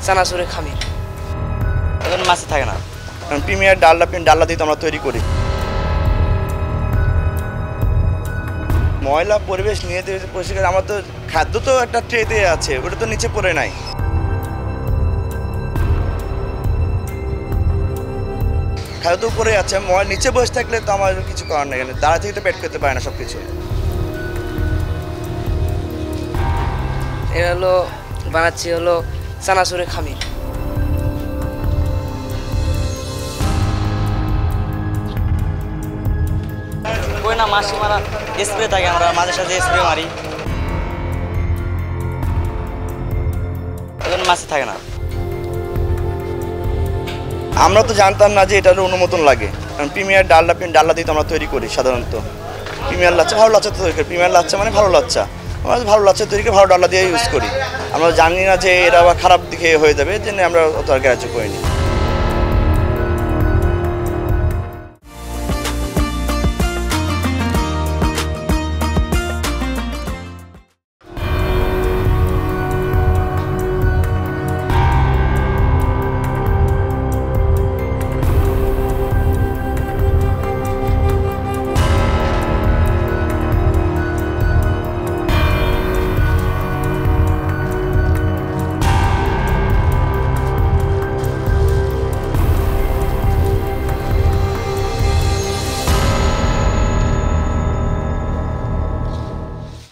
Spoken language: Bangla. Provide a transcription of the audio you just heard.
চানাচুরের খামির। এখন মাছে থাকে না, কারণ প্রিমিয়ার ডালনা দিয়ে তো আমরা তৈরি করি। ময়লা পরিবেশ নিয়ে পরিষ্কার, আমার তো খাদ্য তো একটা ট্রেতে আছে, ওটা তো নিচে পড়ে নাই। খাদ্য তো উপরে আছে, নিচে বসে থাকলে তো আমার কিছু করার নেই, দাঁড়া থেকে তো পেট করতে পারে না সব কিছু। এটা হলো বানাচ্ছি হলো চানাচুরের খামির। কই না মাছি মারা স্প্রে থাকে, আমরা মাঝে সাঝে স্প্রে মারি, এখন মাছে থাকে না। আমরা তো জানতাম না যে এটার অনুমোদন লাগে, কারণ প্রিমিয়ার ডালনা দিয়ে তো আমরা তৈরি করি সাধারণত। প্রিমিয়ার লাচ্চা ভালো লাচ্চা তো তৈরি করি, প্রিমিয়ার লাচ্চা মানে ভালো লাচ্চা। আমরা ভালো লাচ্চা তৈরি করে ভালো ডালনা দিয়ে ইউজ করি। আমরা জানি না যে এটা আবার খারাপ দিকে হয়ে যাবে, জন্য আমরা অত আর গ্রাহ্য করিনি।